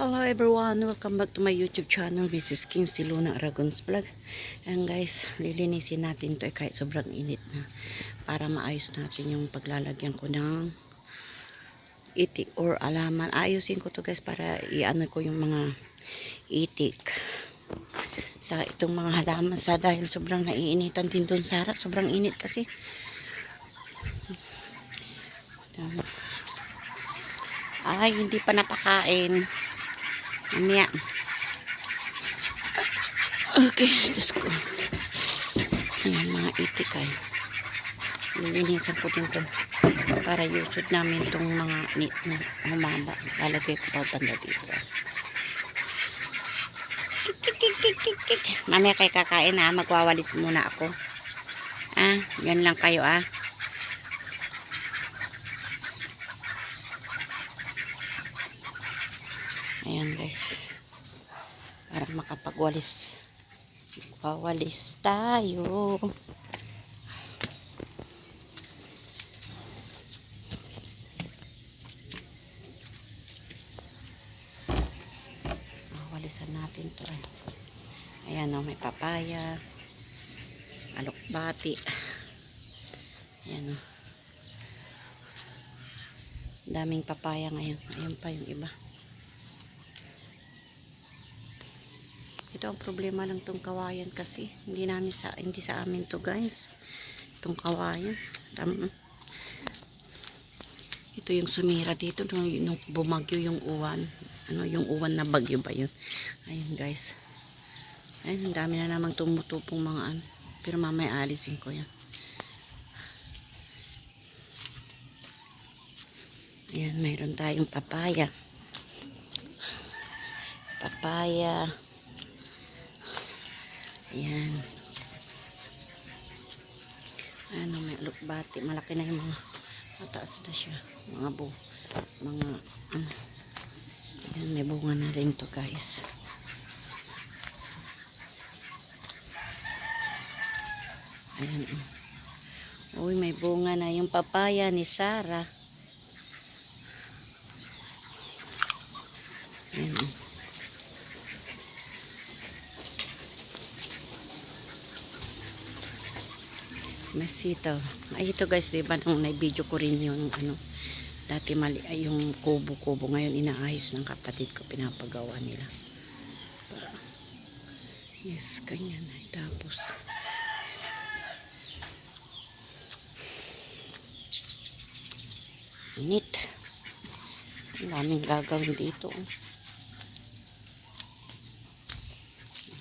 Hello everyone, welcome back to my YouTube channel, Mrs. Kings de Luna Aragon's Vlog. And guys, lilinisin natin to kahit sobrang init na para maayos natin yung paglalagyan ko ng itik or alaman. Ayusin ko to guys para iano ko yung mga itik sa itong mga halaman sa dahil sobrang naiinitan din doon sa harap. Sobrang init kasi. Ay, hindi pa napakain. Mamaya. Okay, Diyos ko. Ayan, mga itik ay. Lilinisan ko din ito. Para yusod namin itong mga humaba. Lalagay ko pa banda dito. Kik. Mamaya kayo kakain ha. Magwawalis muna ako. Ah, yan lang kayo ah. Ayan guys. Para makapagwalis. Wawalis tayo. Walisan natin to eh. Ayan o, may papaya, alokbati. Ayan o. Daming papaya ngayon. Ayan pa yung iba. Ito ang problema lang tong kawayan kasi hindi sa amin to guys. Itong kawayan. Ito yung sumira dito nung bumagyo yung uwan. Ano yung uwan na bagyo ba yun? Ayun guys. Ayun, ang dami na namang tumutupong mga ano. Pero mamaya alisin ko yan. Ayan, mayroon tayong papaya. Papaya. Ayan. Ano, may alokbati. Malaki na yung mga mataas na siya. Mga ano. Ayan, may bunga na rin to guys. Ayan. Uy, may bunga na yung papaya ni Sarah. Ayan. May sitaw. Ay, ito guys, diba nung na-video ko rin yung ano, dati mali, ay yung kubo-kubo. Ngayon inaayos ng kapatid ko, pinapagawa nila. Yes, ganyan ay. Tapos, init. Ang daming gagawin dito.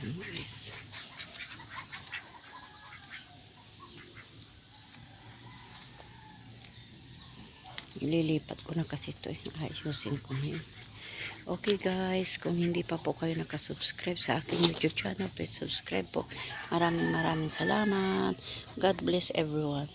Yes. Ililipat ko na kasi ito. Ayusin ko ngayon. Okay guys, kung hindi pa po kayo nakasubscribe sa aking YouTube channel, please subscribe po. Maraming salamat. God bless everyone.